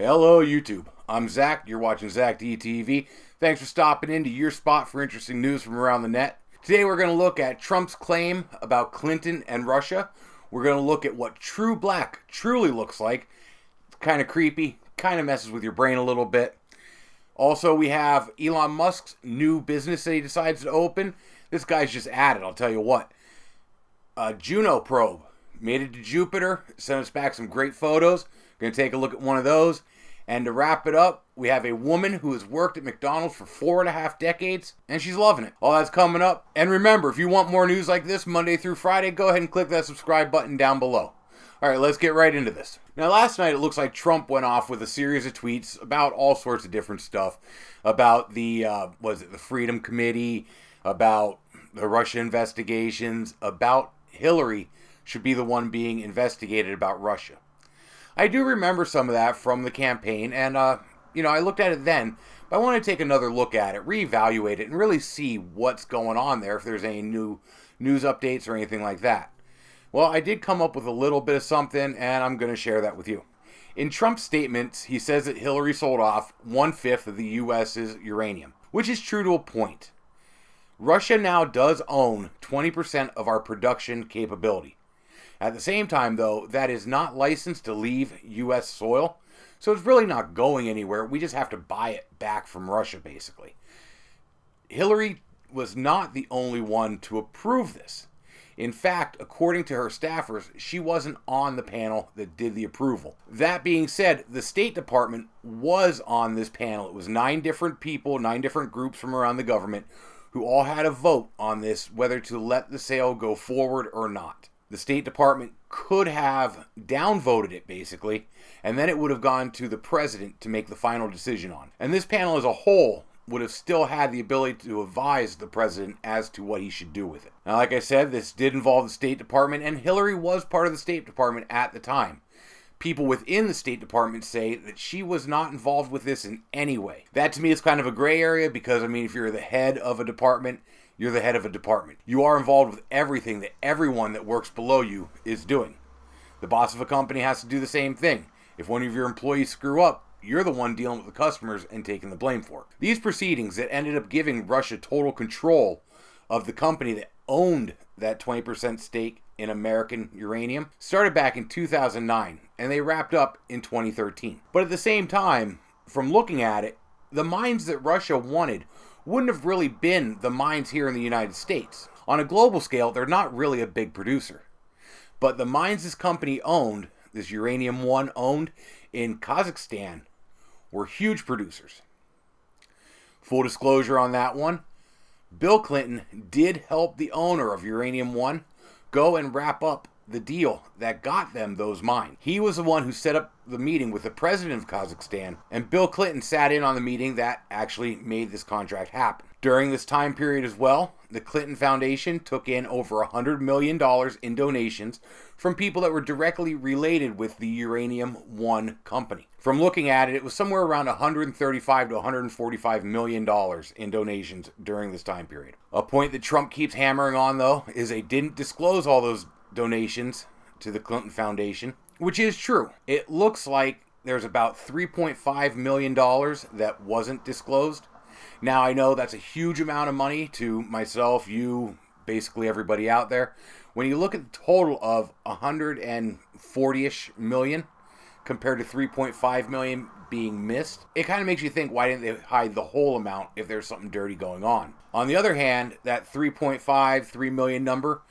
Hello YouTube, I'm Zach, you're watching ZakDTV. Thanks for stopping into your spot for interesting news from around the net. Today we're going to look at Trump's claim about Clinton and Russia. We're going to look at what true black truly looks like. It's kind of creepy, kind of messes with your brain a little bit. Also we have Elon Musk's new business that he decides to open. This guy's just at it, I'll tell you what. Juno probe made it to Jupiter, sent us back some great photos. Going to take a look at one of those. And to wrap it up, we have a woman who has worked at McDonald's for 4.5 decades, and she's loving it. All that's coming up. And remember, if you want more news like this Monday through Friday, go ahead and click that subscribe button down below. All right, let's get right into this. Now, last night, it looks like Trump went off with a series of tweets about all sorts of different stuff. About the, the Freedom Committee, about the Russia investigations, about Hillary should be the one being investigated about Russia. I do remember some of that from the campaign, and, I looked at it then, but I want to take another look at it, reevaluate it, and really see what's going on there, if there's any new news updates or anything like that. Well, I did come up with a little bit of something, and I'm going to share that with you. In Trump's statements, he says that Hillary sold off 1/5 of the U.S.'s uranium, which is true to a point. Russia now does own 20% of our production capability. At the same time, though, that is not licensed to leave U.S. soil, so it's really not going anywhere. We just have to buy it back from Russia, basically. Hillary was not the only one to approve this. In fact, according to her staffers, she wasn't on the panel that did the approval. That being said, the State Department was on this panel. It was 9 different people, 9 different groups from around the government who all had a vote on this, whether to let the sale go forward or not. The State Department could have downvoted it, basically, and then it would have gone to the president to make the final decision on. And this panel as a whole would have still had the ability to advise the president as to what he should do with it. Now, like I said, this did involve the State Department, and Hillary was part of the State Department at the time. People within the State Department say that she was not involved with this in any way. That to me is kind of a gray area because, if you're the head of a department, you're the head of a department. You are involved with everything that everyone that works below you is doing. The boss of a company has to do the same thing. If one of your employees screw up, you're the one dealing with the customers and taking the blame for it. These proceedings that ended up giving Russia total control of the company that owned that 20% stake in American uranium started back in 2009, and they wrapped up in 2013. But at the same time, from looking at it, the mines that Russia wanted wouldn't have really been the mines here in the United States. On a global scale, they're not really a big producer. But the mines this company owned, this Uranium 1 owned in Kazakhstan, were huge producers. Full disclosure on that one, Bill Clinton did help the owner of Uranium 1 go and wrap up the deal that got them those mines. He was the one who set up the meeting with the president of Kazakhstan, and Bill Clinton sat in on the meeting that actually made this contract happen. During this time period as well, the Clinton Foundation took in over $100 million in donations from people that were directly related with the Uranium 1 company. From looking at it, it was somewhere around $135 to $145 million in donations during this time period. A point that Trump keeps hammering on, though, is they didn't disclose all those donations to the Clinton Foundation, which is true. It looks like there's about $3.5 million that wasn't disclosed. Now, I know that's a huge amount of money to myself, you, basically everybody out there. When you look at the total of 140-ish million compared to 3.5 million being missed, it kind of makes you think, why didn't they hide the whole amount if there's something dirty going on? On the other hand, that 3 million number,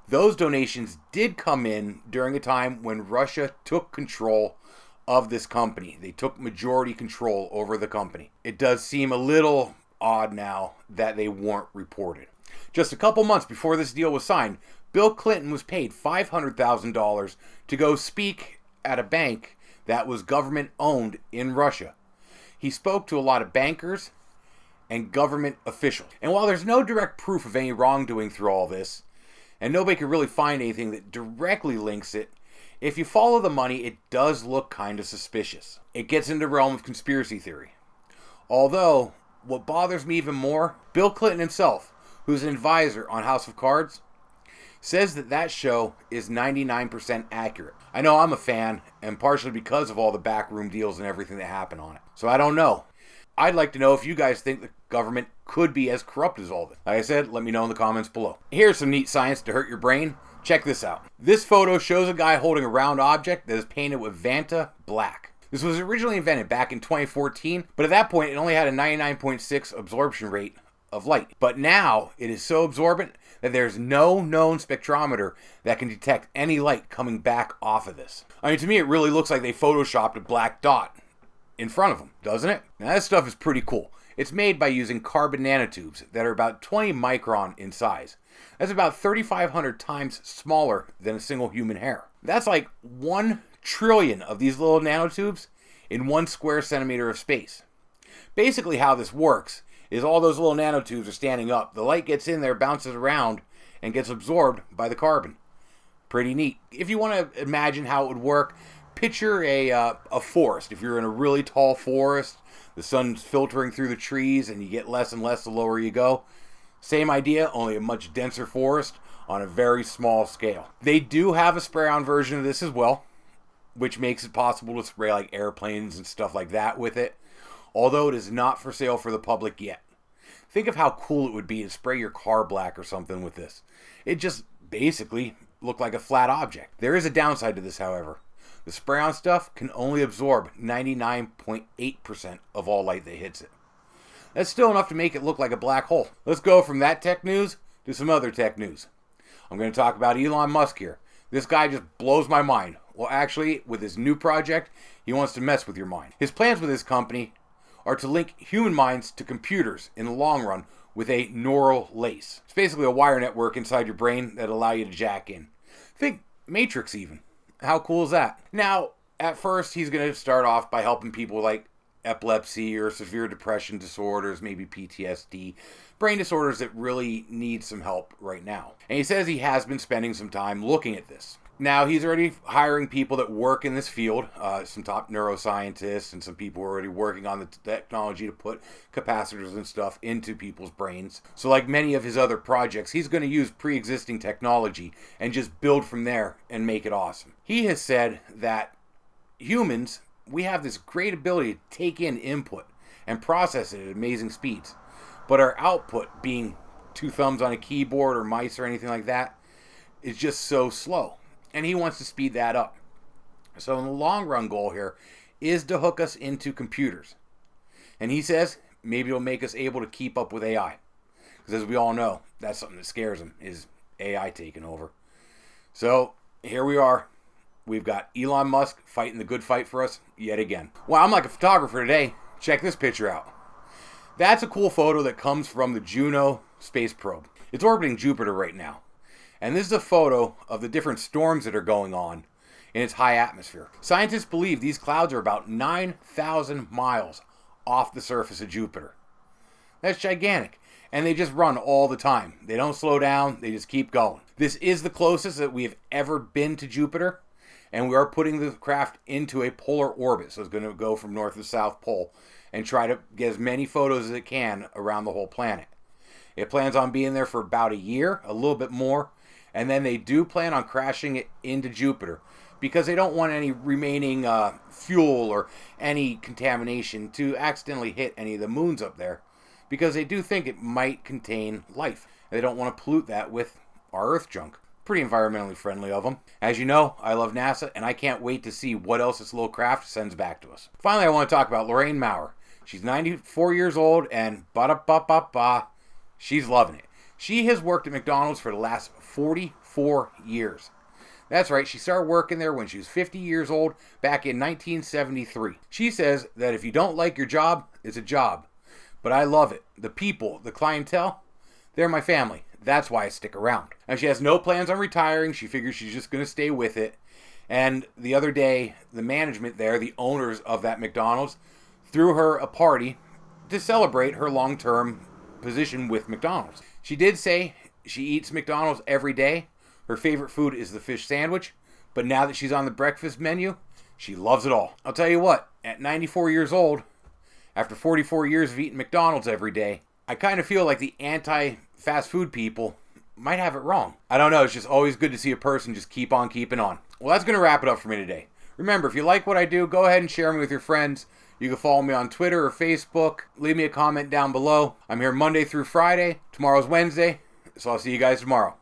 those donations did come in during a time when Russia took control of this company. They took majority control over the company. It does seem a little odd now that they weren't reported. Just a couple months before this deal was signed, Bill Clinton was paid $500,000 to go speak at a bank that was government owned in Russia. He spoke to a lot of bankers and government officials. And while there's no direct proof of any wrongdoing through all this, and nobody could really find anything that directly links it, if you follow the money, it does look kind of suspicious. It gets into the realm of conspiracy theory. Although, what bothers me even more, Bill Clinton himself, who's an advisor on House of Cards, says that show is 99% accurate. I know I'm a fan, and partially because of all the backroom deals and everything that happened on it. So I don't know. I'd like to know if you guys think the government could be as corrupt as all this. Like I said, let me know in the comments below. Here's some neat science to hurt your brain. Check this out. This photo shows a guy holding a round object that is painted with VantaBlack. This was originally invented back in 2014, but at that point it only had a 99.6 absorption rate of light. But now it is so absorbent that there's no known spectrometer that can detect any light coming back off of this. I mean, to me it really looks like they photoshopped a black dot in front of them, doesn't it? Now that stuff is pretty cool. It's made by using carbon nanotubes that are about 20 micron in size. That's about 3,500 times smaller than a single human hair. That's like 1 trillion of these little nanotubes in 1 square centimeter of space. Basically how this works is all those little nanotubes are standing up. The light gets in there, bounces around, and gets absorbed by the carbon. Pretty neat. If you want to imagine how it would work, picture a forest. If you're in a really tall forest, the sun's filtering through the trees and you get less and less the lower you go. Same idea, only a much denser forest on a very small scale. They do have a spray-on version of this as well, which makes it possible to spray like airplanes and stuff like that with it, although it is not for sale for the public yet. Think of how cool it would be to spray your car black or something with this. It just basically looked like a flat object. There is a downside to this, however. The spray-on stuff can only absorb 99.8% of all light that hits it. That's still enough to make it look like a black hole. Let's go from that tech news to some other tech news. I'm going to talk about Elon Musk here. This guy just blows my mind. Well, actually, with his new project, he wants to mess with your mind. His plans with his company are to link human minds to computers in the long run with a neuralace. It's basically a wire network inside your brain that allow you to jack in. Think Matrix even. How cool is that? Now, at first, he's going to start off by helping people like epilepsy or severe depression disorders, maybe PTSD, brain disorders that really need some help right now. And he says he has been spending some time looking at this. Now, he's already hiring people that work in this field, some top neuroscientists and some people who are already working on the technology to put capacitors and stuff into people's brains. So like many of his other projects, he's going to use pre-existing technology and just build from there and make it awesome. He has said that humans, we have this great ability to take in input and process it at amazing speeds. But our output, being 2 thumbs on a keyboard or mice or anything like that, is just so slow. And he wants to speed that up. So in the long run goal here is to hook us into computers. And he says maybe it'll make us able to keep up with AI. Because as we all know, that's something that scares him, is AI taking over. So here we are. We've got Elon Musk fighting the good fight for us yet again. Wow, I'm like a photographer today. Check this picture out. That's a cool photo that comes from the Juno space probe. It's orbiting Jupiter right now. And this is a photo of the different storms that are going on in its high atmosphere. Scientists believe these clouds are about 9,000 miles off the surface of Jupiter. That's gigantic. And they just run all the time. They don't slow down. They just keep going. This is the closest that we have ever been to Jupiter. And we are putting the craft into a polar orbit. So it's going to go from north to south pole and try to get as many photos as it can around the whole planet. It plans on being there for about a year, a little bit more. And then they do plan on crashing it into Jupiter because they don't want any remaining fuel or any contamination to accidentally hit any of the moons up there, because they do think it might contain life. They don't want to pollute that with our Earth junk. Pretty environmentally friendly of them. As you know, I love NASA, and I can't wait to see what else this little craft sends back to us. Finally, I want to talk about Loraine Maurer. She's 94 years old, and she's loving it. She has worked at McDonald's for the last 44 years. That's right, she started working there when she was 50 years old back in 1973. She says that if you don't like your job, it's a job. But I love it. The people, the clientele, they're my family. That's why I stick around. Now, she has no plans on retiring. She figures she's just going to stay with it. And the other day, the management there, the owners of that McDonald's, threw her a party to celebrate her long-term position with McDonald's. She did say she eats McDonald's every day. Her favorite food is the fish sandwich. But now that she's on the breakfast menu, she loves it all. I'll tell you what, at 94 years old, after 44 years of eating McDonald's every day, I kind of feel like the anti-fast food people might have it wrong. I don't know. It's just always good to see a person just keep on keeping on. Well, that's going to wrap it up for me today. Remember, if you like what I do, go ahead and share me with your friends. You can follow me on Twitter or Facebook. Leave me a comment down below. I'm here Monday through Friday. Tomorrow's Wednesday, so I'll see you guys tomorrow.